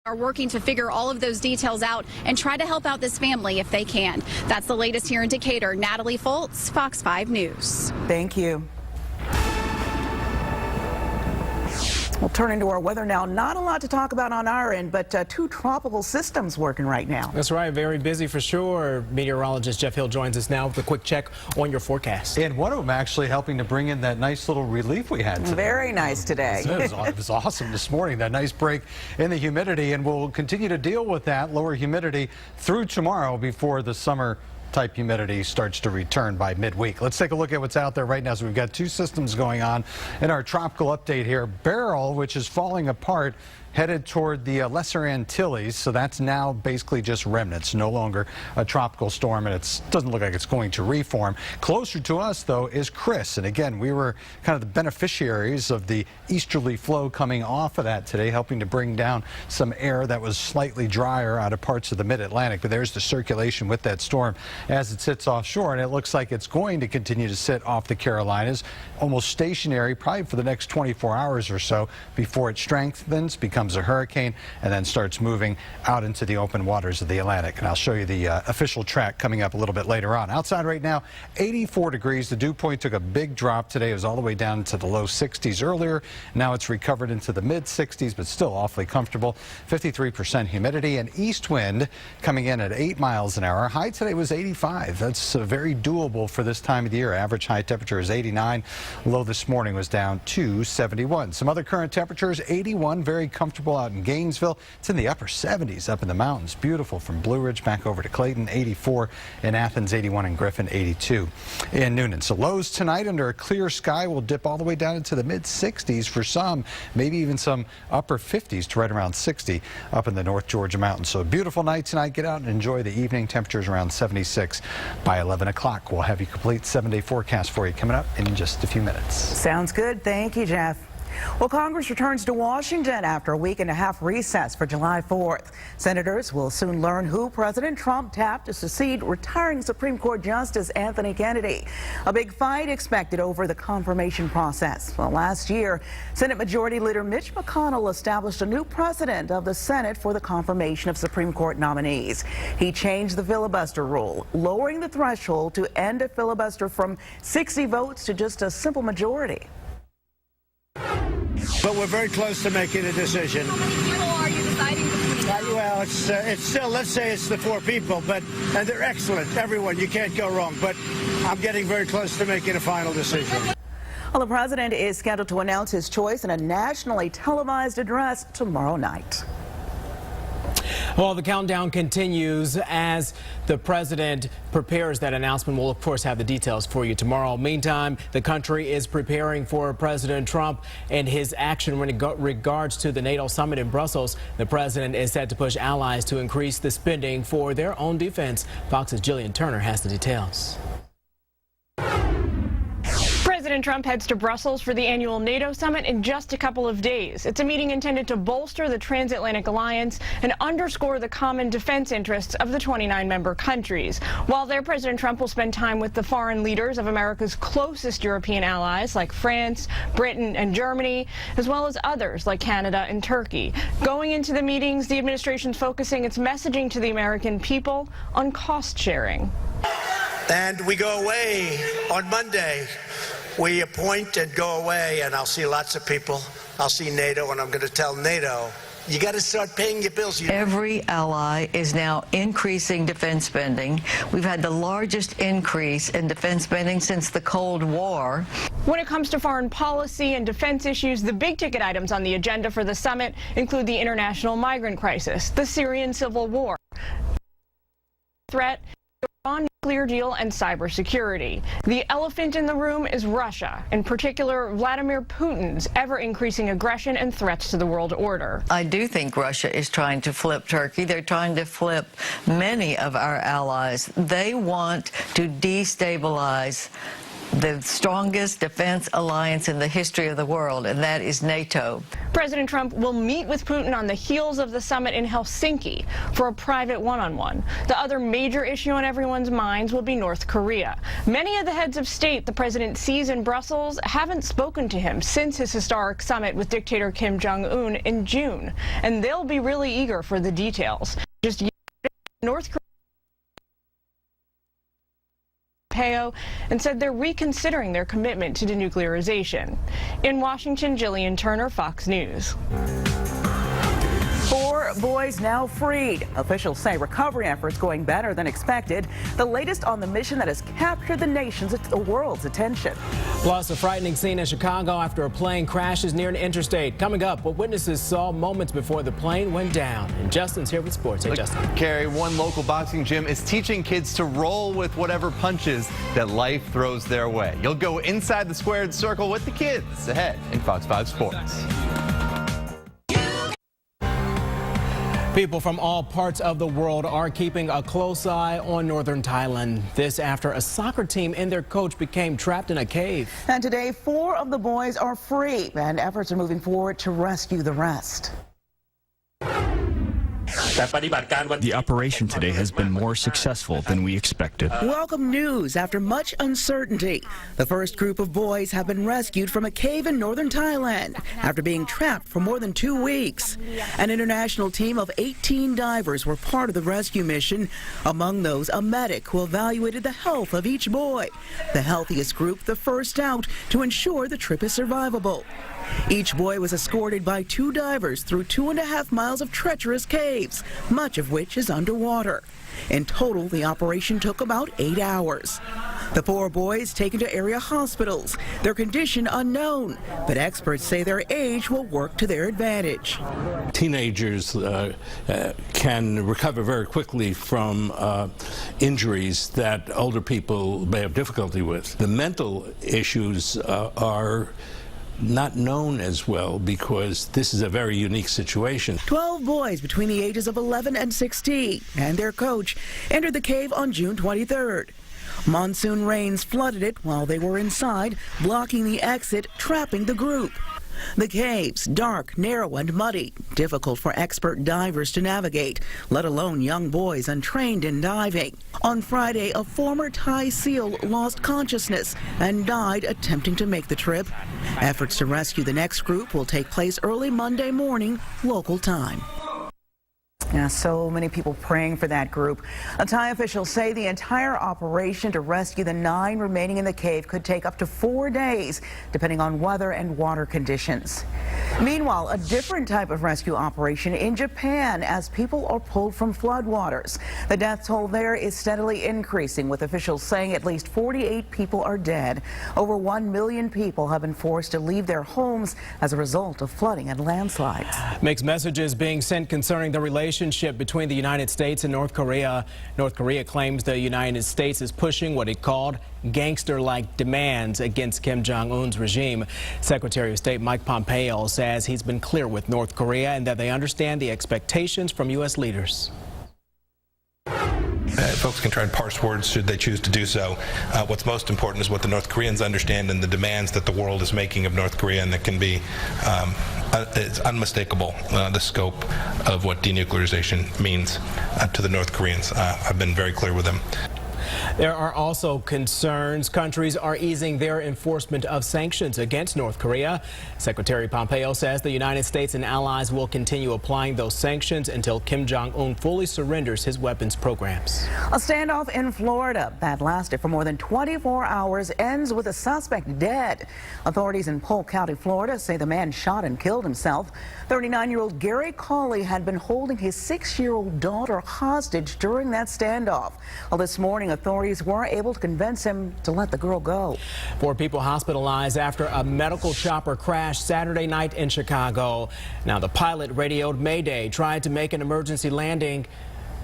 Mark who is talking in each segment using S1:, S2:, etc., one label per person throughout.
S1: are working to figure all of those details out and try to help out this family if they can. That's the latest here in Decatur. Natalie Foltz, Fox 5 News.
S2: Thank you. We'll turn into our weather now. Not a lot to talk about on our end, but two tropical systems working right now.
S3: That's right. Very busy for sure. Meteorologist Jeff Hill joins us now with a quick check on your forecast.
S4: And one of them actually helping to bring in that nice little relief we had today.
S2: Very nice today.
S4: It was awesome this morning, that nice break in the humidity, and we'll continue to deal with that lower humidity through tomorrow before the summer type humidity starts to return by midweek. Let's take a look at what's out there right now. So we've got two systems going on in our tropical update here. Beryl, which is falling apart, headed toward the Lesser Antilles, so that's now basically just remnants, no longer a tropical storm, and it doesn't look like it's going to reform. Closer to us, though, is Chris, and again, we were kind of the beneficiaries of the easterly flow coming off of that today, helping to bring down some air that was slightly drier out of parts of the mid-Atlantic, but there's the circulation with that storm as it sits offshore, and it looks like it's going to continue to sit off the Carolinas, almost stationary, probably for the next 24 hours or so before it strengthens, becomes a hurricane, and then starts moving out into the open waters of the Atlantic. And I'll show you the official track coming up a little bit later on. Outside right now, 84 degrees. The dew point took a big drop today. It was all the way down to the low 60s earlier. Now it's recovered into the mid 60s, but still awfully comfortable. 53% humidity, and east wind coming in at 8 miles an hour. High today was 85. That's very doable for this time of the year. Average high temperature is 89. Low this morning was down to 71. Some other current temperatures, 81, very comfortable out in Gainesville. It's in the upper 70s up in the mountains. Beautiful from Blue Ridge back over to Clayton. 84 in Athens, 81 in Griffin, 82 in Noonan. So lows tonight under a clear sky will dip all the way down into the mid 60s for some, maybe even some upper 50s to right around 60 up in the North Georgia mountains. So a beautiful night tonight. Get out and enjoy the evening. Temperatures around 76 by 11 o'clock. We'll have you complete 7-day forecast for you coming up in just a few minutes.
S2: Sounds good. Thank you, Jeff. Well, Congress returns to Washington after a week-and-a-half recess for July 4th. Senators will soon learn who President Trump tapped to succeed retiring Supreme Court Justice Anthony Kennedy. A big fight expected over the confirmation process. Well, last year, Senate Majority Leader Mitch McConnell established a new precedent of the Senate for the confirmation of Supreme Court nominees. He changed the filibuster rule, lowering the threshold to end a filibuster from 60 votes to just a simple majority.
S5: But we're very close to making a decision.
S1: How many people are you deciding between?
S5: Well, it's still, let's say it's the 4 people, and they're excellent, everyone, you can't go wrong, but I'm getting very close to making a final decision.
S2: Well, the president is scheduled to announce his choice in a nationally televised address tomorrow night.
S3: Well, the countdown continues as the president prepares that announcement. We'll, of course, have the details for you tomorrow. Meantime, the country is preparing for President Trump and his action when it regards to the NATO summit in Brussels. The president is set to push allies to increase the spending for their own defense. Fox's Jillian Turner has the details.
S6: President Trump heads to Brussels for the annual NATO summit in just a couple of days. It's a meeting intended to bolster the transatlantic alliance and underscore the common defense interests of the 29-member countries. While there, President Trump will spend time with the foreign leaders of America's closest European allies like France, Britain, and Germany, as well as others like Canada and Turkey. Going into the meetings, the administration's focusing its messaging to the American people on cost sharing.
S5: And we go away on Monday. We appoint and go away, and I'll see lots of people. I'll see NATO, and I'm going to tell NATO, you got to start paying your bills.
S7: Every ally is now increasing defense spending. We've had the largest increase in defense spending since the Cold War.
S6: When it comes to foreign policy and defense issues, the big-ticket items on the agenda for the summit include the international migrant crisis, the Syrian civil war, threat, Iran nuclear deal, and cybersecurity. The elephant in the room is Russia, in particular Vladimir Putin's ever-increasing aggression and threats to the world order.
S7: I do think Russia is trying to flip Turkey. They're trying to flip many of our allies. They want to destabilize the strongest defense alliance in the history of the world, and that is NATO.
S6: President Trump will meet with Putin on the heels of the summit in Helsinki for a private one-on-one. The other major issue on everyone's minds will be North Korea. Many of the heads of state the president sees in Brussels haven't spoken to him since his historic summit with dictator Kim Jong-un in June, and they'll be really eager for the details. Just yesterday, North Korea and said they're reconsidering their commitment to denuclearization. In Washington, Jillian Turner, Fox News.
S2: 4 boys now freed. Officials say recovery efforts going better than expected. The latest on the mission that has captured the world's attention.
S3: Plus, a frightening scene in Chicago after a plane crashes near an interstate. Coming up, what witnesses saw moments before the plane went down. And Justin's here with sports. Hey, Justin.
S8: Carrie, one local boxing gym is teaching kids to roll with whatever punches that life throws their way. You'll go inside the squared circle with the kids ahead in Fox 5 Sports.
S3: People from all parts of the world are keeping a close eye on northern Thailand. This after a soccer team and their coach became trapped in a cave.
S2: And today, 4 of the boys are free, and efforts are moving forward to rescue the rest.
S9: The operation today has been more successful than we expected.
S2: Welcome news after much uncertainty. The first group of boys have been rescued from a cave in northern Thailand after being trapped for more than 2 weeks. An international team of 18 divers were part of the rescue mission. Among those, a medic who evaluated the health of each boy. The healthiest group, the first out, to ensure the trip is survivable. Each boy was escorted by 2 divers through 2.5 miles of treacherous caves, much of which is underwater. In total, the operation took about 8 hours. The 4 boys taken to area hospitals, their condition unknown, but experts say their age will work to their advantage.
S10: Teenagers can recover very quickly from injuries that older people may have difficulty with. The mental issues are not known as well because this is a very unique situation.
S2: 12 boys between the ages of 11 and 16 and their coach entered the cave on June 23rd. Monsoon rains flooded it while they were inside, blocking the exit, trapping the group. The caves, dark, narrow, and muddy, difficult for expert divers to navigate, let alone young boys untrained in diving. On Friday, a former Thai SEAL lost consciousness and died attempting to make the trip. Efforts to rescue the next group will take place early Monday morning, local time. Yeah, so many people praying for that group. Thai officials say the entire operation to rescue the 9 remaining in the cave could take up to 4 days, depending on weather and water conditions. Meanwhile, a different type of rescue operation in Japan as people are pulled from floodwaters. The death toll there is steadily increasing, with officials saying at least 48 people are dead. Over 1 million people have been forced to leave their homes as a result of flooding and landslides.
S3: Mixed messages being sent concerning the relationship between the United States and North Korea. North Korea claims the United States is pushing what it called gangster-like demands against Kim Jong-un's regime. Secretary of State Mike Pompeo says he's been clear with North Korea and that they understand the expectations from U.S. leaders.
S11: Folks can try and parse words should they choose to do so. What's most important is what the North Koreans understand and the demands that the world is making of North Korea, and that can be it's unmistakable, the scope of what denuclearization means to the North Koreans. I've been very clear with them.
S3: There are also concerns countries are easing their enforcement of sanctions against North Korea. Secretary Pompeo says the United States and allies will continue applying those sanctions until Kim Jong-un fully surrenders his weapons programs.
S2: A standoff in Florida that lasted for more than 24 hours ends with a suspect dead. Authorities in Polk County, Florida say the man shot and killed himself. 39-year-old Gary Cawley had been holding his 6-year-old daughter hostage during that standoff. Well, this morning, authorities were able to convince him to let the girl go. 4 people hospitalized after a medical chopper crashed Saturday night in Chicago. Now, the pilot radioed Mayday, tried to make an emergency landing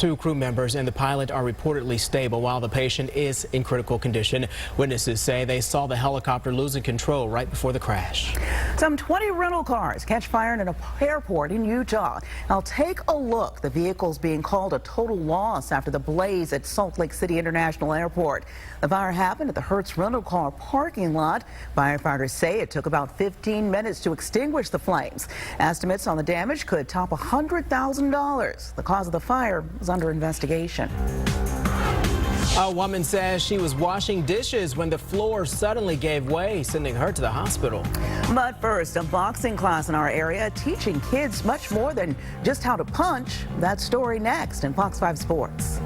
S3: Two crew members and the pilot are reportedly stable while the patient is in critical condition. Witnesses say they saw the helicopter losing control right before the crash.
S2: Some 20 rental cars catch fire in an airport in Utah. Now take a look. The vehicle's being called a total loss after the blaze at Salt Lake City International Airport. The fire happened at the Hertz rental car parking lot. Firefighters say it took about 15 minutes to extinguish the flames. Estimates on the damage could top $100,000. The cause of the fire is under investigation.
S3: A woman says she was washing dishes when the floor suddenly gave way, sending her to the hospital.
S2: But first, a boxing class in our area teaching kids much more than just how to punch. That story next in Fox 5 Sports.